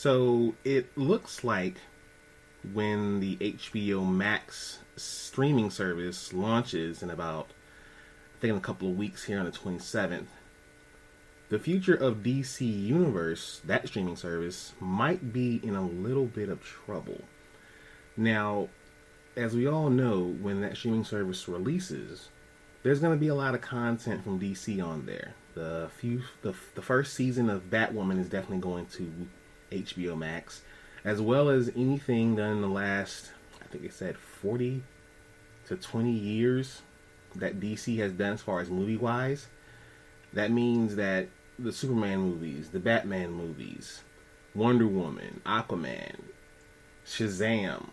So it looks like when the HBO Max streaming service launches in about, I think, in a couple of weeks here on the 27th, the future of DC Universe, that streaming service, might be in a little bit of trouble. Now, as we all know, when that streaming service releases, there's going to be a lot of content from DC on there. The first season of Batwoman is definitely going to HBO Max, as well as anything done in the last, I think it said 40 to 20 years that DC has done as far as movie-wise. That means that the Superman movies, the Batman movies, Wonder Woman, Aquaman, Shazam,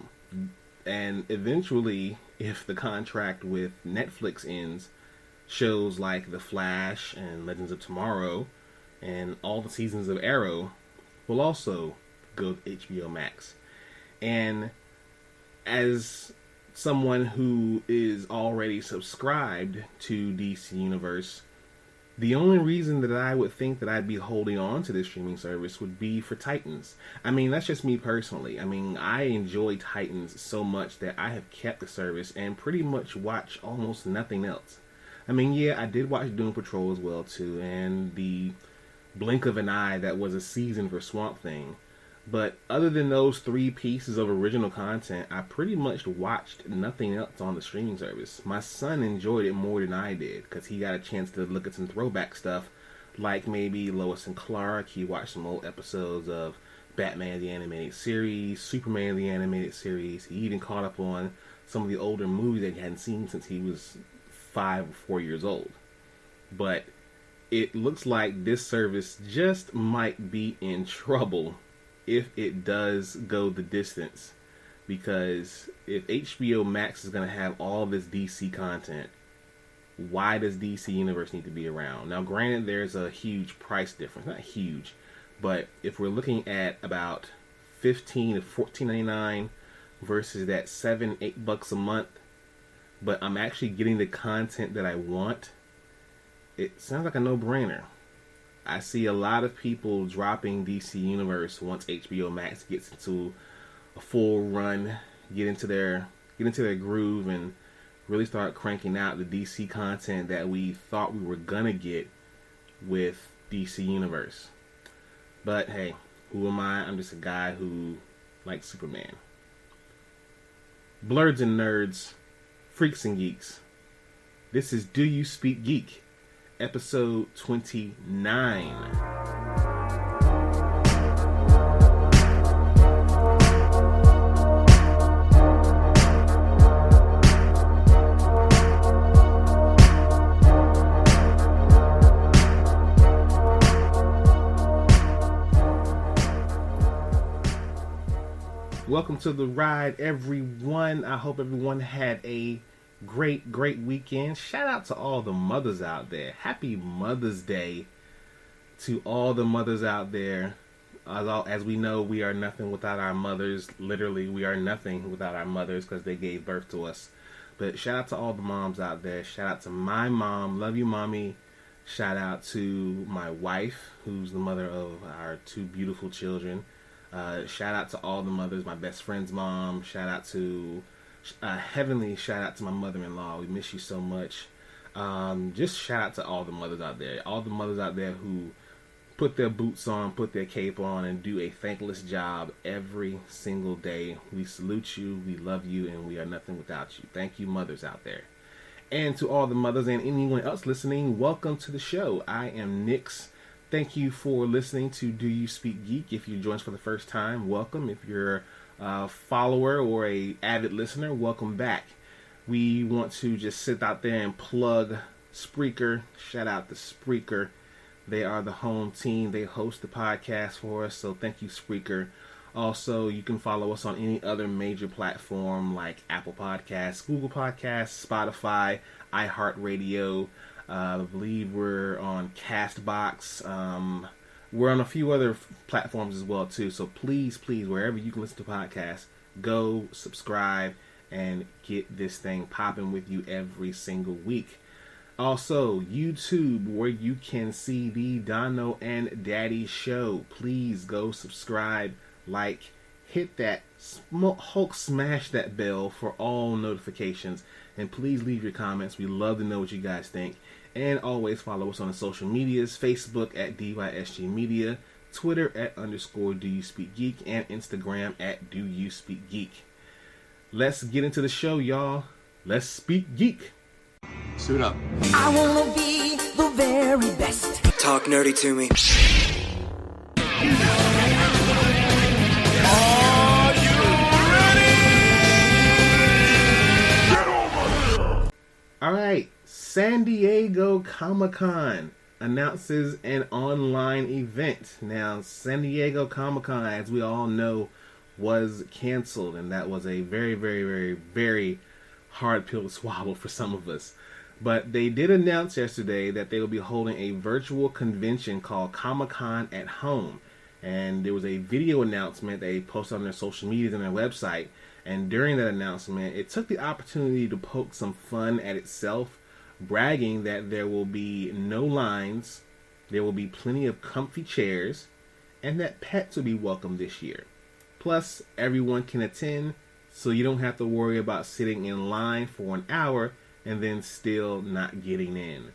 and eventually, if the contract with Netflix ends, shows like The Flash and Legends of Tomorrow and all the seasons of Arrow will also go to HBO Max. And as someone who is already subscribed to DC Universe, the only reason that I would think that I'd be holding on to this streaming service would be for Titans. I mean, that's just me personally. I mean, I enjoy Titans so much that I have kept the service and pretty much watch almost nothing else. I mean, yeah, I did watch Doom Patrol as well, too, and the blink of an eye that was a season for Swamp Thing. But other than those three pieces of original content, I pretty much watched nothing else on the streaming service. My son enjoyed it more than I did because he got a chance to look at some throwback stuff like maybe Lois and Clark. He watched some old episodes of Batman the Animated Series, Superman the Animated Series. He even caught up on some of the older movies that he hadn't seen since he was 5 or 4 years old. But it looks like this service just might be in trouble if it does go the distance, because if HBO Max is going to have all this DC content, why does DC Universe need to be around? Now, granted, there's a huge price difference. Not huge, but if we're looking at about $15 to $14.99 versus that $7-8 a month, but I'm actually getting the content that I want, it sounds like a no-brainer. I see a lot of people dropping DC Universe once HBO Max gets into a full run, get into their groove, and really start cranking out the DC content that we thought we were gonna get with DC Universe. But hey, who am I? I'm just a guy who likes Superman. Blurds and nerds, freaks and geeks. This is Do You Speak Geek? Episode 29. Welcome to the ride, everyone. I hope everyone had a great weekend. Shout out to all the mothers out there. Happy Mother's Day to all the mothers out there. As we know, we are nothing without our mothers. Literally, we are nothing without our mothers because they gave birth to us. But shout out to all the moms out there. Shout out to my mom. Love you, mommy. Shout out to my wife, who's the mother of our two beautiful children. Shout out to all the mothers. My best friend's mom. Shout out to heavenly shout out to my mother-in-law. We miss you so much. Just shout out to all the mothers out there. All the mothers out there who put their boots on, put their cape on, and do a thankless job every single day. We salute you, we love you, and we are nothing without you. Thank you, mothers out there. And to all the mothers and anyone else listening, welcome to the show. I am Nix. Thank you for listening to Do You Speak Geek. If you join us for the first time, welcome. If you're follower or a avid listener, welcome back. We want to just sit out there and plug Spreaker. Shout out to Spreaker. They are the home team. They host the podcast for us, so thank you, Spreaker. Also, you can follow us on any other major platform like Apple Podcasts, Google Podcasts, Spotify, iHeartRadio. I believe we're on CastBox. We're on a few other platforms as well, too. So please, wherever you can listen to podcasts, go subscribe and get this thing popping with you every single week. Also, YouTube, where you can see the Dono and Daddy show. Please go subscribe, like, hit that Hulk, smash that bell for all notifications, and please leave your comments. We love to know what you guys think. And always follow us on the social medias: Facebook at DYSG Media, Twitter at _DoYouSpeakGeek, and Instagram at DoYouSpeakGeek. Let's get into the show, y'all. Let's speak geek. Suit up. I wanna be the very best. Talk nerdy to me. Are you ready? Alright, San Diego Comic-Con announces an online event. Now, San Diego Comic-Con, as we all know, was canceled, and that was a very, very, very, very hard pill to swallow for some of us. But they did announce yesterday that they will be holding a virtual convention called Comic-Con at Home. And there was a video announcement they posted on their social media and their website. And during that announcement, it took the opportunity to poke some fun at itself, bragging that there will be no lines, there will be plenty of comfy chairs, and that pets will be welcome this year. Plus, everyone can attend, so you don't have to worry about sitting in line for an hour and then still not getting in.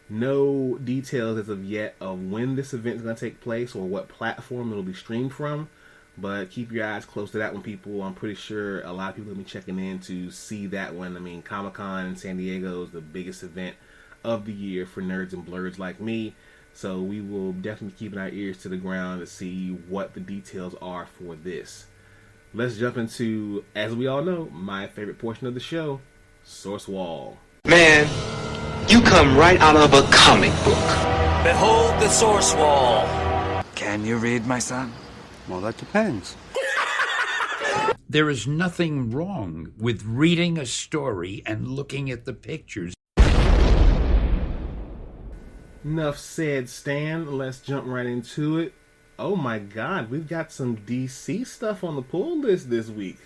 No details as of yet of when this event is going to take place or what platform it will be streamed from, but keep your eyes close to that one, people. I'm pretty sure a lot of people will be checking in to see that one. I mean, Comic-Con in San Diego is the biggest event of the year for nerds and blurs like me, so we will definitely keep our ears to the ground to see what the details are for this. Let's jump into, as we all know, my favorite portion of the show, Source Wall. Man, you come right out of a comic book. Behold the source wall. Can you read, my son? Well, that depends. There is nothing wrong with reading a story and looking at the pictures. Enough said, Stan. Let's jump right into it. Oh my god, we've got some DC stuff on the pull list this week.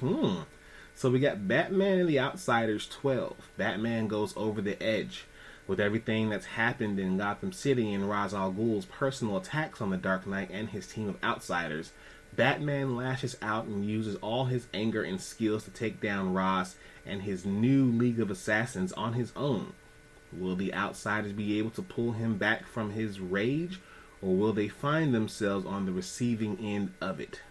So we got Batman and the Outsiders 12. Batman goes over the edge. With everything that's happened in Gotham City and Ra's al Ghul's personal attacks on the Dark Knight and his team of outsiders, Batman lashes out and uses all his anger and skills to take down Ra's and his new League of Assassins on his own. Will the Outsiders be able to pull him back from his rage, or will they find themselves on the receiving end of it?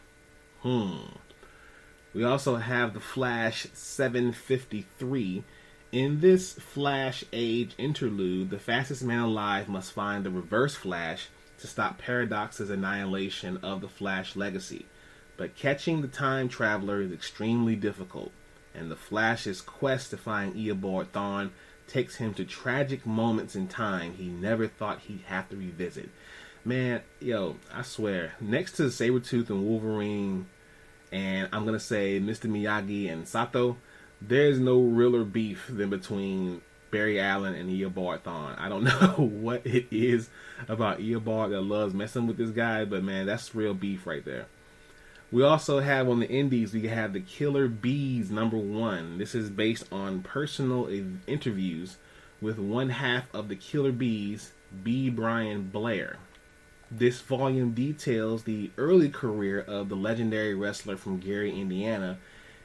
We also have the Flash 753. In this Flash Age interlude, the fastest man alive must find the Reverse Flash to stop Paradox's annihilation of the Flash legacy. But catching the time traveler is extremely difficult, and the Flash's quest to find Eobard Thawne takes him to tragic moments in time he never thought he'd have to revisit. Man, yo, I swear, next to Sabretooth and Wolverine, and I'm going to say Mr. Miyagi and Sato, there's no realer beef than between Barry Allen and Eobard Thawne. I don't know what it is about Eobard that loves messing with this guy, but man, that's real beef right there. We also have on the indies, we have the Killer Bees #1. This is based on personal interviews with one half of the Killer Bees, B. Brian Blair. This volume details the early career of the legendary wrestler from Gary, Indiana,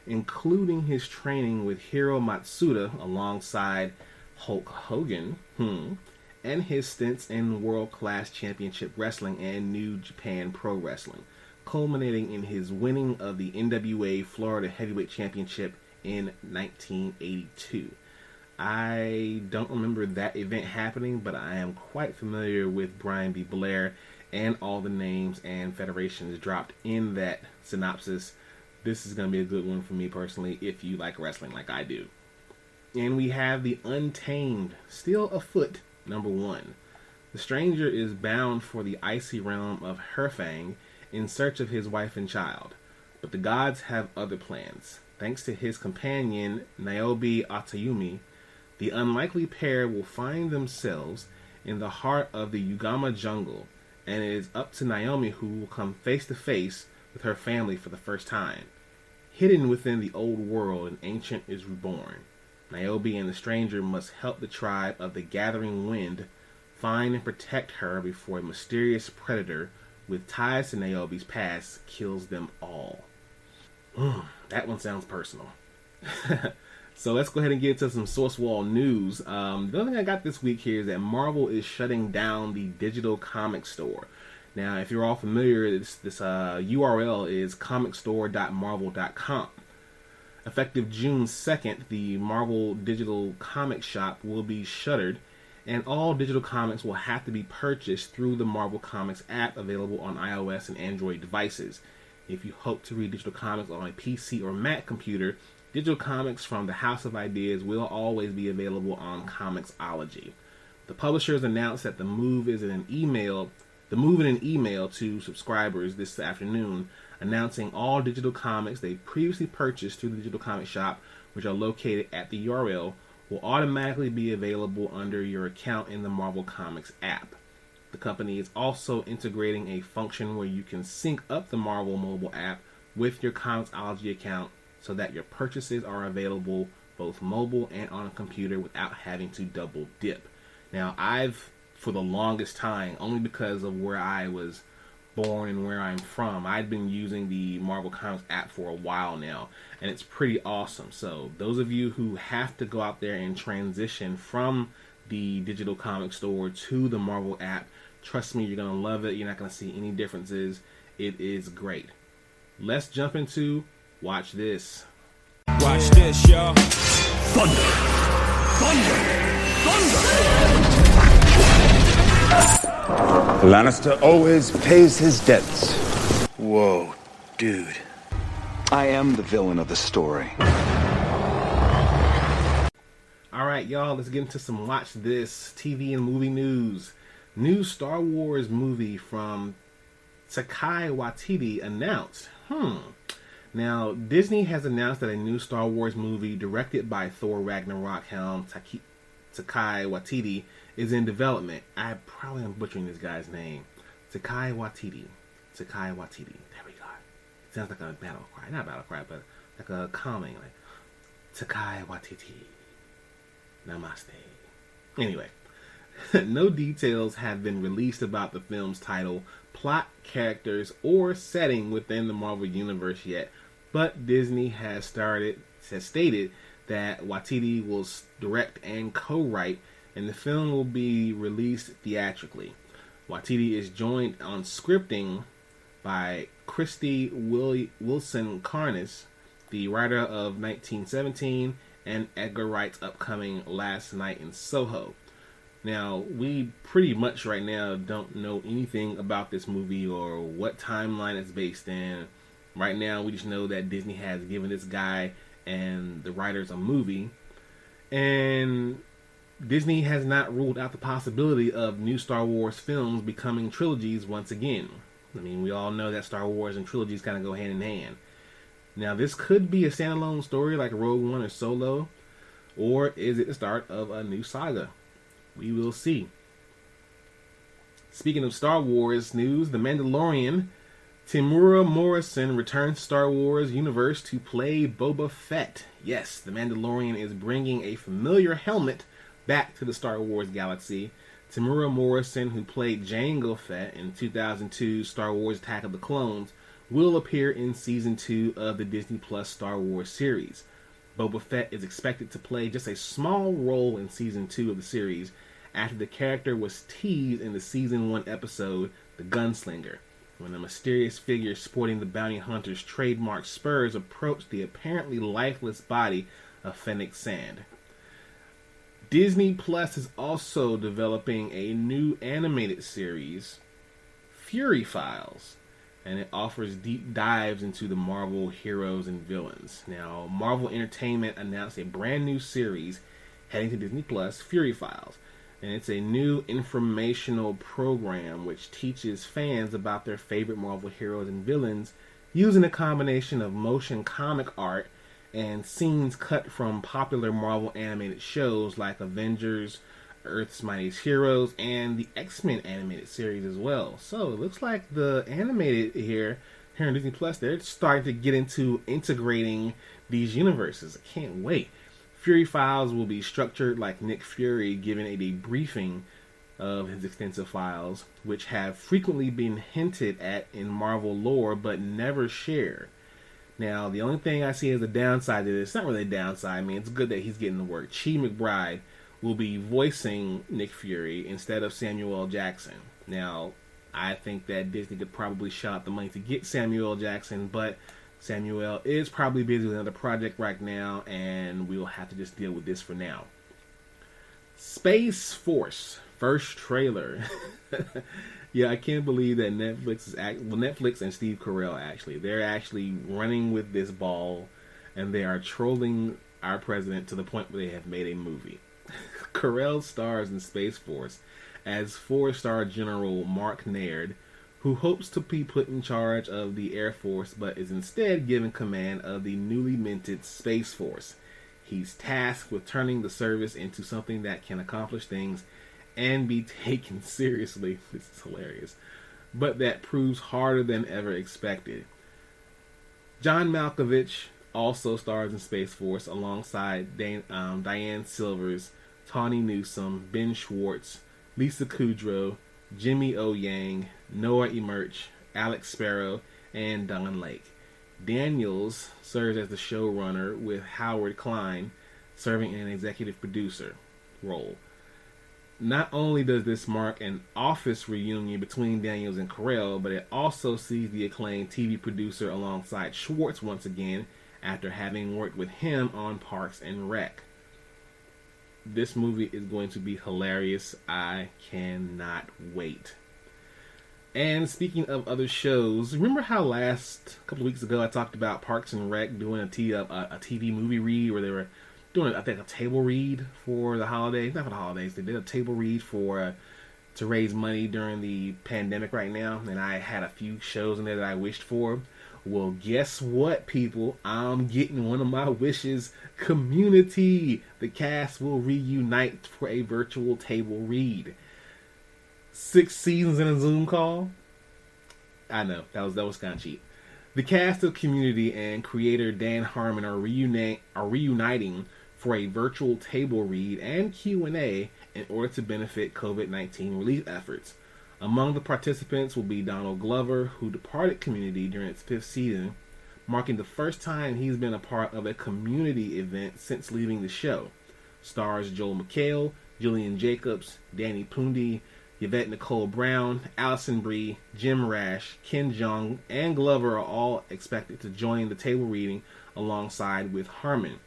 including his training with Hiro Matsuda alongside Hulk Hogan, and his stints in World Class Championship Wrestling and New Japan Pro Wrestling, culminating in his winning of the NWA Florida Heavyweight Championship in 1982. I don't remember that event happening, but I am quite familiar with Brian B. Blair and all the names and federations dropped in that synopsis. This is going to be a good one for me personally if you like wrestling like I do. And we have the Untamed, still afoot, #1. The stranger is bound for the icy realm of Herfang in search of his wife and child. But the gods have other plans. Thanks to his companion, Niobe Atayumi, the unlikely pair will find themselves in the heart of the Ugama jungle, and it is up to Naomi who will come face to face with her family for the first time. Hidden within the old world, an ancient is reborn. Niobe and the stranger must help the tribe of the Gathering Wind find and protect her before a mysterious predator with ties to Niobe's past kills them all. That one sounds personal. So let's go ahead and get into some source wall news. The only thing I got this week here is that Marvel is shutting down the digital comic store. Now, if you're all familiar, this URL is comicstore.marvel.com. Effective June 2nd, the Marvel digital comic shop will be shuttered, and all digital comics will have to be purchased through the Marvel Comics app available on iOS and Android devices. If you hope to read digital comics on a PC or Mac computer, digital comics from the House of Ideas will always be available on Comixology. The publishers announced that the move in an email to subscribers this afternoon, announcing all digital comics they previously purchased through the digital comic shop, which are located at the URL, will automatically be available under your account in the Marvel Comics app. The company is also integrating a function where you can sync up the Marvel mobile app with your Comixology account so that your purchases are available both mobile and on a computer without having to double dip. Now, for the longest time, only because of where I was born and where I'm from, I've been using the Marvel Comics app for a while now, and it's pretty awesome. So those of you who have to go out there and transition from the digital comic store to the Marvel app, trust me, you're going to love it. You're not going to see any differences. It is great. Let's jump into Watch This. Watch this, y'all. Thunder! Thunder! Lannister always pays his debts. Whoa, dude. I am the villain of the story. Alright, y'all, let's get into some Watch This TV and movie news. New Star Wars movie from Taika Watiti announced. Now, Disney has announced that a new Star Wars movie directed by Thor Ragnarok helm Taika Watiti is in development. I probably am butchering this guy's name. Taika Watiti. There we go. It sounds like a battle cry. Not a battle cry, but like a calming. Like, Taika Watiti. Namaste. Anyway. No details have been released about the film's title, plot, characters, or setting within the Marvel Universe yet, but Disney has stated that Watiti will direct and co-write, and the film will be released theatrically. Watiti is joined on scripting by Christy Wilson Cairns, the writer of 1917 and Edgar Wright's upcoming Last Night in Soho. Now, we pretty much right now don't know anything about this movie or what timeline it's based in. Right now, we just know that Disney has given this guy and the writers a movie. And Disney has not ruled out the possibility of new Star Wars films becoming trilogies once again. I mean, we all know that Star Wars and trilogies kind of go hand in hand. Now, this could be a standalone story like Rogue One or Solo, or is it the start of a new saga? We will see. Speaking of Star Wars news, The Mandalorian, Temuera Morrison returns to Star Wars universe to play Boba Fett. Yes, The Mandalorian is bringing a familiar helmet back to the Star Wars galaxy. Temuera Morrison, who played Jango Fett in 2002 Star Wars Attack of the Clones, will appear in Season 2 of the Disney Plus Star Wars series. Boba Fett is expected to play just a small role in Season 2 of the series, after the character was teased in the Season 1 episode, The Gunslinger, when a mysterious figure sporting the bounty hunter's trademark spurs approached the apparently lifeless body of Fennec Sand. Disney Plus is also developing a new animated series, Fury Files, and it offers deep dives into the Marvel heroes and villains. Now, Marvel Entertainment announced a brand new series heading to Disney Plus, Fury Files, and it's a new informational program which teaches fans about their favorite Marvel heroes and villains using a combination of motion comic art and scenes cut from popular Marvel animated shows like Avengers, Earth's Mightiest Heroes, and the X-Men animated series as well. So it looks like the animated here in Disney Plus, they're starting to get into integrating these universes. I can't wait. Fury Files will be structured like Nick Fury giving a debriefing of his extensive files, which have frequently been hinted at in Marvel lore but never shared. Now, the only thing I see as a downside to this, it's not really a downside, I mean, it's good that he's getting the work. Chi McBride will be voicing Nick Fury instead of Samuel L. Jackson. Now, I think that Disney could probably shell out the money to get Samuel L. Jackson, but Samuel is probably busy with another project right now, and we will have to just deal with this for now. Space Force, first trailer. Yeah, I can't believe that Netflix and Steve Carell they're actually running with this ball, and they are trolling our president to the point where they have made a movie. Carell stars in Space Force as 4-star General Mark Naird, who hopes to be put in charge of the Air Force but is instead given command of the newly minted Space Force. He's tasked with turning the service into something that can accomplish things and be taken seriously. This is hilarious. But that proves harder than ever expected. John Malkovich also stars in Space Force alongside Diane Silvers, Tawny Newsome, Ben Schwartz, Lisa Kudrow, Jimmy O. Yang, Noah Emerch, Alex Sparrow, and Don Lake. Daniels serves as the showrunner, with Howard Klein serving in an executive producer role. Not only does this mark an office reunion between Daniels and Carell, but it also sees the acclaimed TV producer alongside Schwartz once again after having worked with him on Parks and Rec. This movie is going to be hilarious. I cannot wait. And speaking of other shows, remember how last couple of weeks ago I talked about Parks and Rec doing a TV movie read where they were doing, I think, a table read for the holidays. Not for the holidays. They did a table read to raise money during the pandemic right now. And I had a few shows in there that I wished for. Well, guess what, people? I'm getting one of my wishes. Community. The cast will reunite for a virtual table read. 6 seasons in a Zoom call. I know, that was kind of cheap. The cast of Community and creator Dan Harmon are reuniting for a virtual table read and Q&A in order to benefit COVID-19 relief efforts. Among the participants will be Donald Glover, who departed Community during its 5th season, marking the first time he's been a part of a Community event since leaving the show. Stars Joel McHale, Julian Jacobs, Danny Pundy, Yvette Nicole Brown, Allison Brie, Jim Rash, Ken Jeong, and Glover are all expected to join the table reading alongside with Harmon.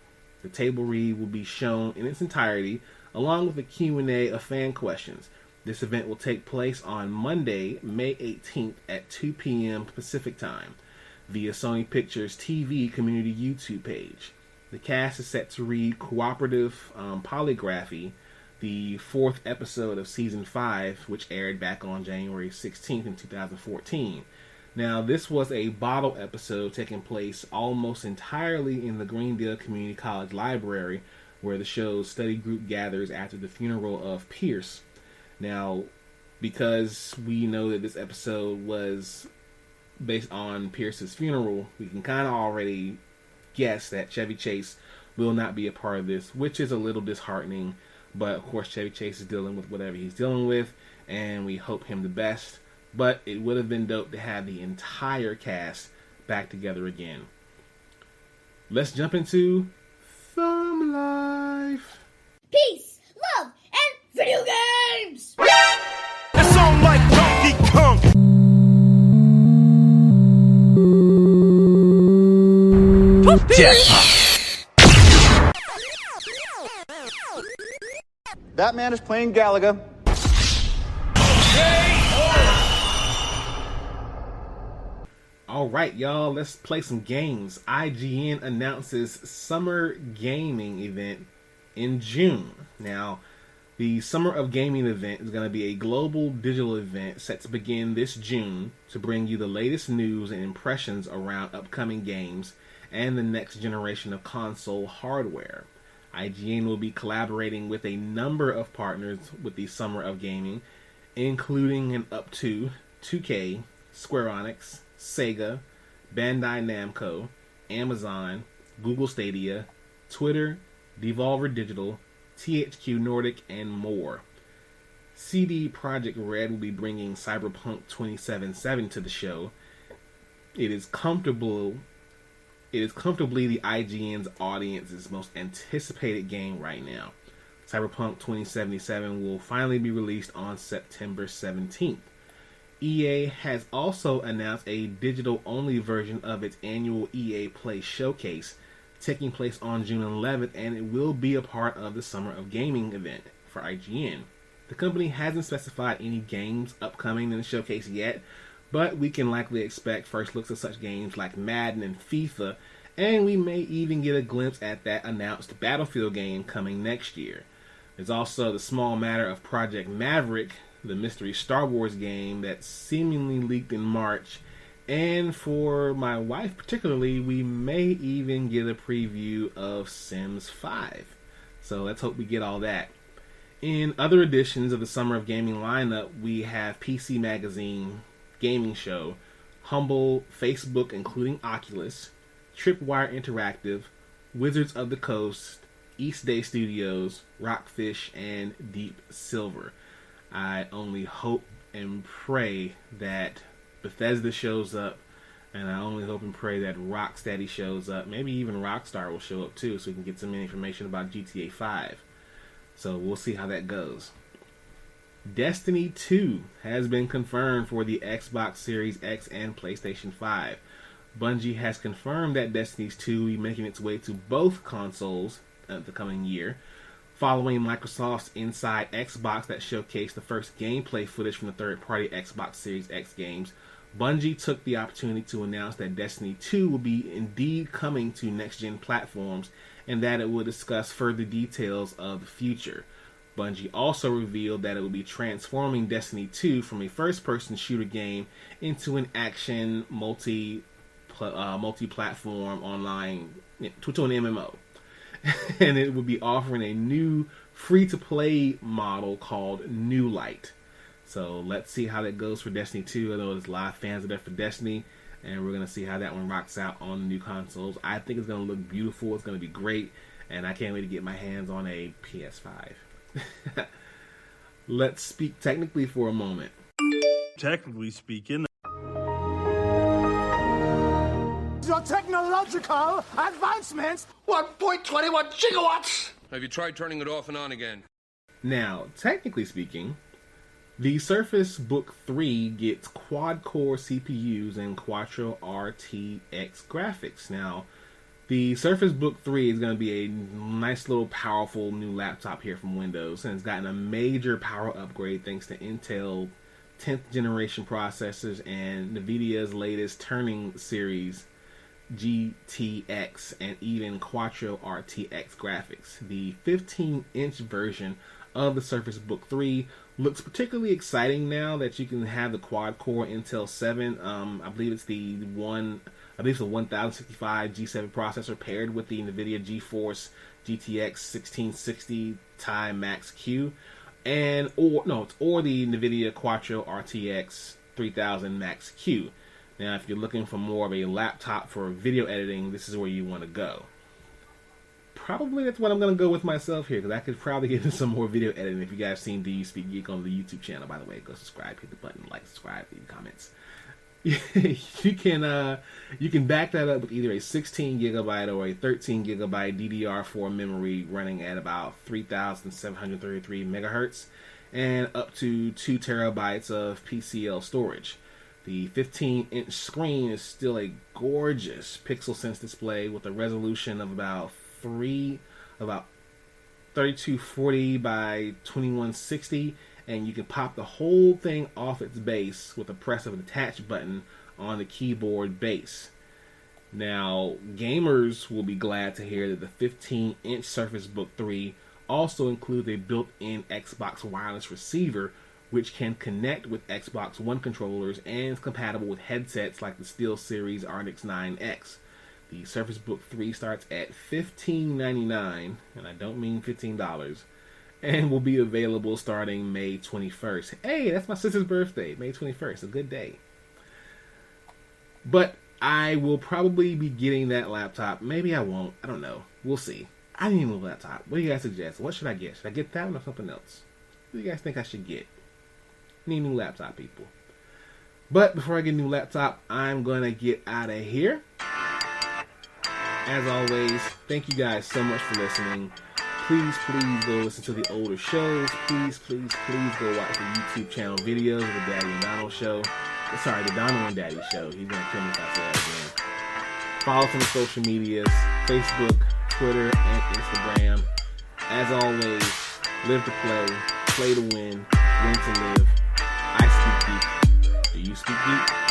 The table read will be shown in its entirety, along with a Q&A of fan questions. This event will take place on Monday, May 18th at 2 p.m. Pacific Time via Sony Pictures TV Community YouTube page. The cast is set to read Cooperative Polygraphy, the 4th episode of Season 5, which aired back on January 16th in 2014. Now, this was a bottle episode taking place almost entirely in the Greendale Community College Library, where the show's study group gathers after the funeral of Pierce. Now, because we know that this episode was based on Pierce's funeral, we can kind of already guess that Chevy Chase will not be a part of this, which is a little disheartening. But, of course, Chevy Chase is dealing with whatever he's dealing with, and we hope him the best. But it would have been dope to have the entire cast back together again. Let's jump into Thumb Life. Peace, love, and video games! It's on like Donkey Kong. That man is playing Galaga. Alright, y'all, let's play some games. IGN announces Summer Gaming event in June. Now, the Summer of Gaming event is going to be a global digital event set to begin this June to bring you the latest news and impressions around upcoming games and the next generation of console hardware. IGN will be collaborating with a number of partners with the Summer of Gaming, including and up to 2K, Square Enix, Sega, Bandai Namco, Amazon, Google Stadia, Twitter, Devolver Digital, THQ Nordic, and more. CD Projekt Red will be bringing Cyberpunk 2077 to the show. It is comfortably the IGN's audience's most anticipated game right now. Cyberpunk 2077 will finally be released on September 17th. EA has also announced a digital-only version of its annual EA Play Showcase, taking place on June 11th, and it will be a part of the Summer of Gaming event for IGN. The company hasn't specified any games upcoming in the showcase yet, but we can likely expect first looks at such games like Madden and FIFA, and we may even get a glimpse at that announced Battlefield game coming next year. There's also the small matter of Project Maverick, the mystery Star Wars game that seemingly leaked in March, and for my wife particularly, we may even get a preview of Sims 5. So let's hope we get all that. In other editions of the Summer of Gaming lineup, we have PC Magazine, Gaming Show, Humble, Facebook including Oculus, Tripwire Interactive, Wizards of the Coast, East Day Studios, Rockfish, and Deep Silver. I only hope and pray that Bethesda shows up, and I only hope and pray that Rocksteady shows up. Maybe even Rockstar will show up too, so we can get some information about GTA 5. So we'll see how that goes. Destiny 2 has been confirmed for the Xbox Series X and PlayStation 5. Bungie has confirmed that Destiny 2 will be making its way to both consoles the coming year, following Microsoft's Inside Xbox that showcased the first gameplay footage from the third-party Xbox Series X games. Bungie took the opportunity to announce that Destiny 2 will be indeed coming to next-gen platforms, and that it will discuss further details of the future. Bungie also revealed that it will be transforming Destiny 2 from a first-person shooter game into an action multi-platform online to an MMO. And it will be offering a new free-to-play model called New Light. So let's see how that goes for Destiny 2. I know there's a lot of fans of that for Destiny, and we're going to see how that one rocks out on the new consoles. I think it's going to look beautiful. It's going to be great, and I can't wait to get my hands on a PS5. Let's speak technically for a moment. Technically speaking, your technological advancements. 1.21 gigawatts! Have you tried turning it off and on again? Now, technically speaking, the Surface Book 3 gets quad-core CPUs and Quattro RTX graphics. Now, the Surface Book 3 is going to be a nice little powerful new laptop here from Windows, and it's gotten a major power upgrade thanks to Intel 10th generation processors and NVIDIA's latest Turing series GTX and even Quattro RTX graphics. The 15-inch version of the Surface Book 3 looks particularly exciting now that you can have the quad-core Intel 7. I believe it's the 1065 G7 processor paired with the NVIDIA GeForce GTX 1660 Ti Max Q, or the NVIDIA Quattro RTX 3000 Max Q. Now, if you're looking for more of a laptop for video editing, this is where you want to go. Probably that's what I'm going to go with myself here, because I could probably get into some more video editing. If you guys seen Do You Speak Geek on the YouTube channel, by the way, go subscribe, hit the button, like, subscribe, leave comments. you can back that up with either a 16 gigabyte or a 13 gigabyte DDR4 memory running at about 3,733 megahertz and up to 2 terabytes of PCL storage. The 15-inch screen is still a gorgeous pixel-sense display with a resolution of about 3240 by 2160, and you can pop the whole thing off its base with a press of an attach button on the keyboard base. Now, gamers will be glad to hear that the 15-inch Surface Book 3 also includes a built-in Xbox wireless receiver, which can connect with Xbox One controllers and is compatible with headsets like the SteelSeries Ardix 9X. The Surface Book 3 starts at $15.99, and I don't mean $15, and will be available starting May 21st. Hey, that's my sister's birthday, May 21st, a good day. But I will probably be getting that laptop. Maybe I won't. I don't know. We'll see. I need a new laptop. What do you guys suggest? What should I get? Should I get that one or something else? What do you guys think I should get? I need a new laptop, people. But before I get a new laptop, I'm going to get out of here. As always, thank you guys so much for listening. Please go listen to the older shows. Please go watch the YouTube channel videos of the Daddy and Donald show. Sorry, the Donald and Daddy show. He's going to kill me if I say that again. Follow us on the social medias, Facebook, Twitter, and Instagram. As always, live to play to win to live. I speak geek. Do you speak geek?